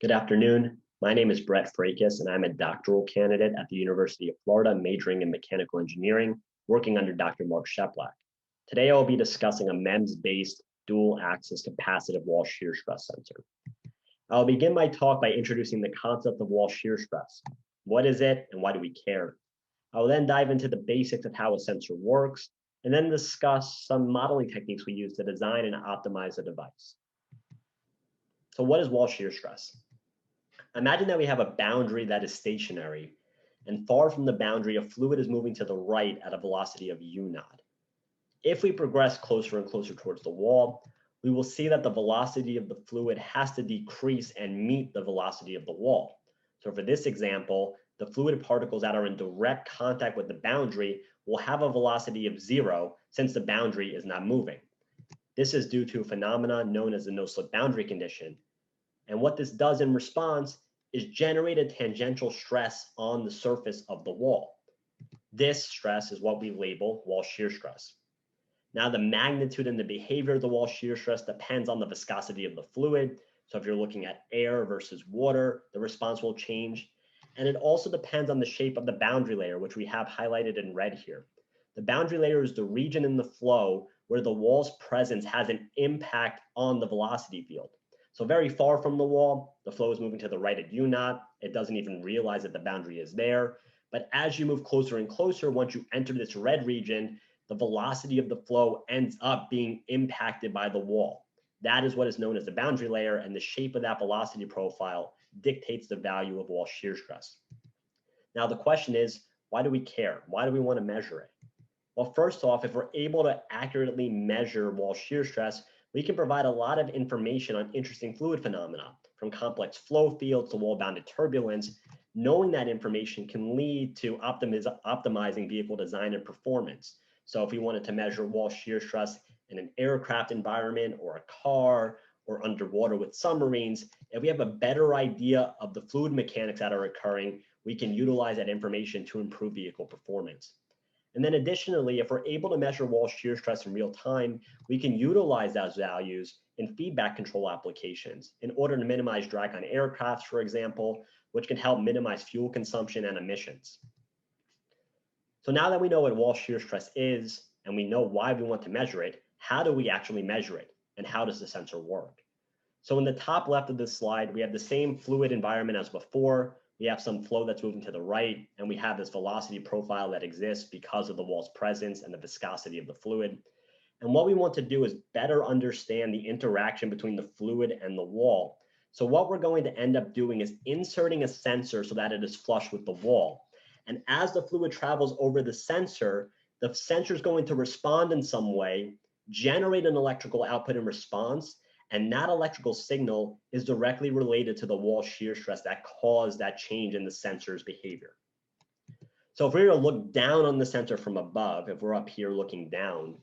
Good afternoon. My name is Brett Freidkes, and I'm a doctoral candidate at the University of Florida, majoring in mechanical engineering, working under Dr. Mark Sheplak. Today, I'll be discussing a MEMS-based dual-axis capacitive wall shear stress sensor. I'll begin my talk by introducing the concept of wall shear stress. What is it, and why do we care? I will then dive into the basics of how a sensor works, and then discuss some modeling techniques we use to design and optimize the device. So what is wall shear stress? Imagine that we have a boundary that is stationary, and far from the boundary, a fluid is moving to the right at a velocity of u0. If we progress closer and closer towards the wall, we will see that the velocity of the fluid has to decrease and meet the velocity of the wall. So for this example, the fluid particles that are in direct contact with the boundary will have a velocity of 0 since the boundary is not moving. This is due to a phenomenon known as the no-slip boundary condition. And what this does in response is generate a tangential stress on the surface of the wall. This stress is what we label wall shear stress. Now, the magnitude and the behavior of the wall shear stress depends on the viscosity of the fluid. So if you're looking at air versus water, the response will change. And it also depends on the shape of the boundary layer, which we have highlighted in red here. The boundary layer is the region in the flow where the wall's presence has an impact on the velocity field. So very far from the wall, the flow is moving to the right at u0. It doesn't even realize that the boundary is there. But as you move closer and closer, once you enter this red region, the velocity of the flow ends up being impacted by the wall. That is what is known as the boundary layer, and the shape of that velocity profile dictates the value of wall shear stress. Now, the question is, why do we care? Why do we want to measure it? Well, first off, if we're able to accurately measure wall shear stress, we can provide a lot of information on interesting fluid phenomena, from complex flow fields to wall-bounded turbulence. Knowing that information can lead to optimizing vehicle design and performance. So if we wanted to measure wall shear stress in an aircraft environment or a car or underwater with submarines, if we have a better idea of the fluid mechanics that are occurring, we can utilize that information to improve vehicle performance. And then additionally, if we're able to measure wall shear stress in real time, we can utilize those values in feedback control applications in order to minimize drag on aircrafts, for example, which can help minimize fuel consumption and emissions. So now that we know what wall shear stress is, and we know why we want to measure it, how do we actually measure it? And how does the sensor work? So in the top left of this slide, we have the same fluid environment as before. We have some flow that's moving to the right, and we have this velocity profile that exists because of the wall's presence and the viscosity of the fluid. And what we want to do is better understand the interaction between the fluid and the wall. So what we're going to end up doing is inserting a sensor so that it is flush with the wall. And as the fluid travels over the sensor is going to respond in some way, generate an electrical output in response, and that electrical signal is directly related to the wall shear stress that caused that change in the sensor's behavior. So if we were to look down on the sensor from above, if we're up here looking down,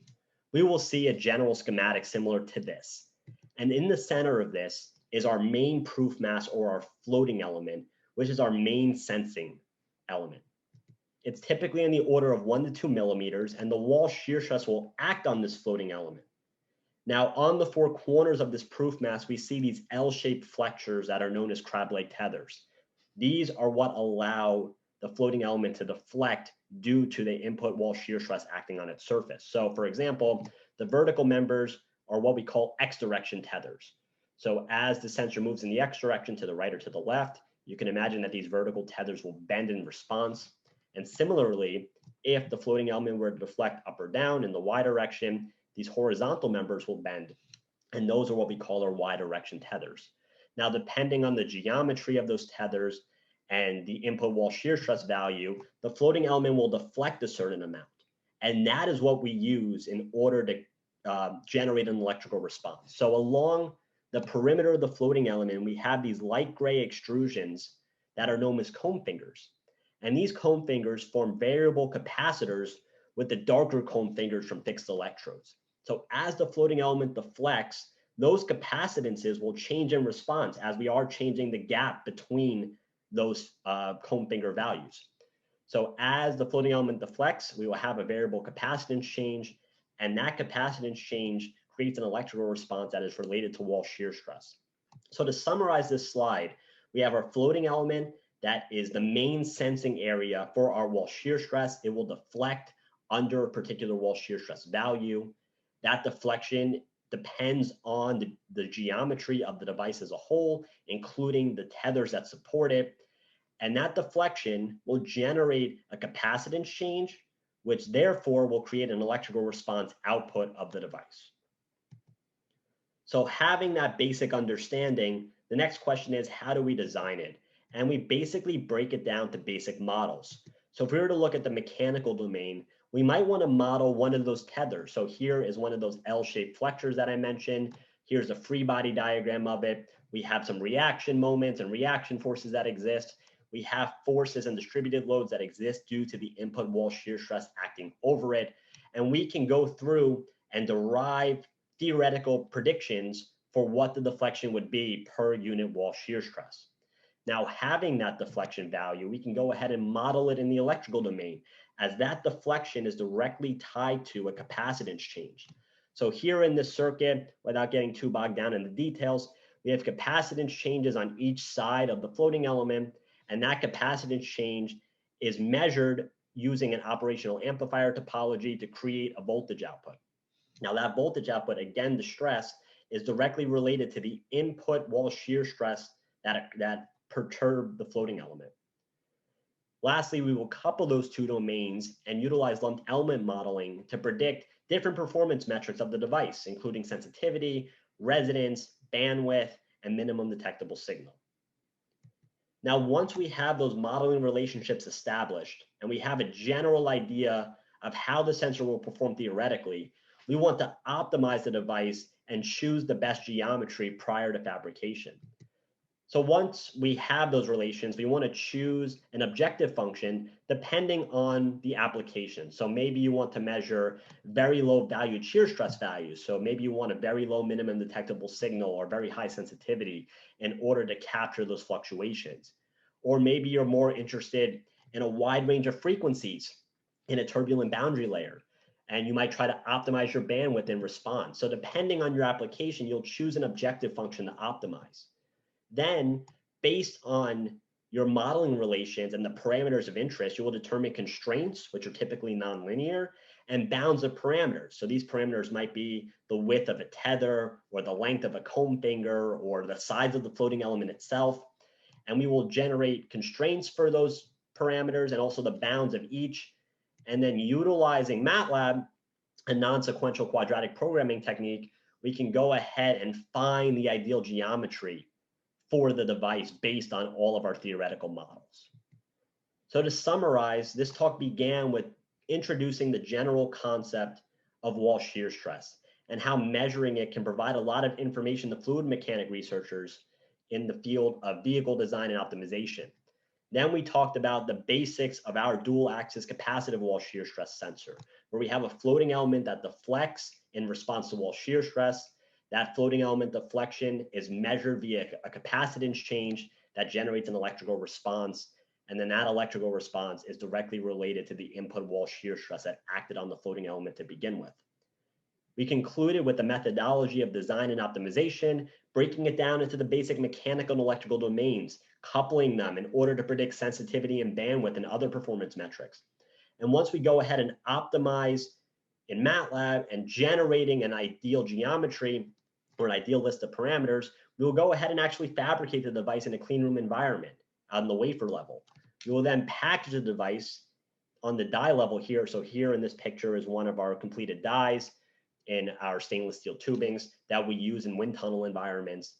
we will see a general schematic similar to this. And in the center of this is our main proof mass, or our floating element, which is our main sensing element. It's typically in the order of 1 to 2 millimeters, and the wall shear stress will act on this floating element. Now, on the four corners of this proof mass, we see these L-shaped flexures that are known as crab leg tethers. These are what allow the floating element to deflect due to the input wall shear stress acting on its surface. So for example, the vertical members are what we call X direction tethers. So as the sensor moves in the X direction to the right or to the left, you can imagine that these vertical tethers will bend in response. And similarly, if the floating element were to deflect up or down in the Y direction, these horizontal members will bend, and those are what we call our Y direction tethers. Now, depending on the geometry of those tethers and the input wall shear stress value, the floating element will deflect a certain amount. And that is what we use in order to generate an electrical response. So along the perimeter of the floating element, we have these light gray extrusions that are known as comb fingers. And these comb fingers form variable capacitors with the darker comb fingers from fixed electrodes. So as the floating element deflects, those capacitances will change in response as we are changing the gap between those comb finger values. So as the floating element deflects, we will have a variable capacitance change, and that capacitance change creates an electrical response that is related to wall shear stress. So to summarize this slide, We have our floating element that is the main sensing area for our wall shear stress. It will deflect under a particular wall shear stress value. That deflection depends on the geometry of the device as a whole, including the tethers that support it. And that deflection will generate a capacitance change, which therefore will create an electrical response output of the device. So having that basic understanding, the next question is, how do we design it? And we basically break it down to basic models. So if we were to look at the mechanical domain, we might want to model one of those tethers. So here is one of those L-shaped flexors that I mentioned. Here's a free body diagram of it. We have some reaction moments and reaction forces that exist. We have forces and distributed loads that exist due to the input wall shear stress acting over it. And we can go through and derive theoretical predictions for what the deflection would be per unit wall shear stress. Now, having that deflection value, we can go ahead and model it in the electrical domain, as that deflection is directly tied to a capacitance change. So here in this circuit, without getting too bogged down in the details, we have capacitance changes on each side of the floating element, and that capacitance change is measured using an operational amplifier topology to create a voltage output. Now that voltage output, again, the stress is directly related to the input wall shear stress that perturb the floating element. Lastly, we will couple those two domains and utilize lumped element modeling to predict different performance metrics of the device, including sensitivity, resonance, bandwidth, and minimum detectable signal. Now, once we have those modeling relationships established and we have a general idea of how the sensor will perform theoretically, we want to optimize the device and choose the best geometry prior to fabrication. So once we have those relations, we want to choose an objective function depending on the application. So maybe you want to measure very low valued shear stress values. So maybe you want a very low minimum detectable signal or very high sensitivity in order to capture those fluctuations. Or maybe you're more interested in a wide range of frequencies in a turbulent boundary layer, and you might try to optimize your bandwidth in response. So depending on your application, you'll choose an objective function to optimize. Then, based on your modeling relations and the parameters of interest, you will determine constraints, which are typically nonlinear, and bounds of parameters. So these parameters might be the width of a tether, or the length of a comb finger, or the size of the floating element itself. And we will generate constraints for those parameters and also the bounds of each. And then utilizing MATLAB, a non-sequential quadratic programming technique, we can go ahead and find the ideal geometry for the device based on all of our theoretical models. So to summarize, this talk began with introducing the general concept of wall shear stress and how measuring it can provide a lot of information to fluid mechanic researchers in the field of vehicle design and optimization. Then we talked about the basics of our dual axis capacitive wall shear stress sensor, where we have a floating element that deflects in response to wall shear stress. That floating element deflection is measured via a capacitance change that generates an electrical response. And then that electrical response is directly related to the input wall shear stress that acted on the floating element to begin with. We concluded with the methodology of design and optimization, breaking it down into the basic mechanical and electrical domains, coupling them in order to predict sensitivity and bandwidth and other performance metrics. And once we go ahead and optimize in MATLAB and generating an ideal geometry or an ideal list of parameters, we will go ahead and actually fabricate the device in a clean room environment on the wafer level. We will then package the device on the die level here. So here in this picture is one of our completed dies in our stainless steel tubings that we use in wind tunnel environments.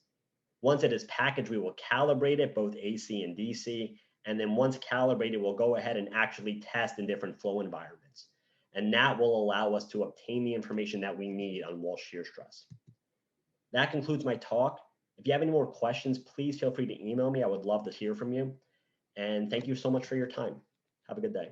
Once it is packaged, we will calibrate it both AC and DC. And then once calibrated, we'll go ahead and actually test in different flow environments. And that will allow us to obtain the information that we need on wall shear stress. That concludes my talk. If you have any more questions, please feel free to email me. I would love to hear from you. And thank you so much for your time. Have a good day.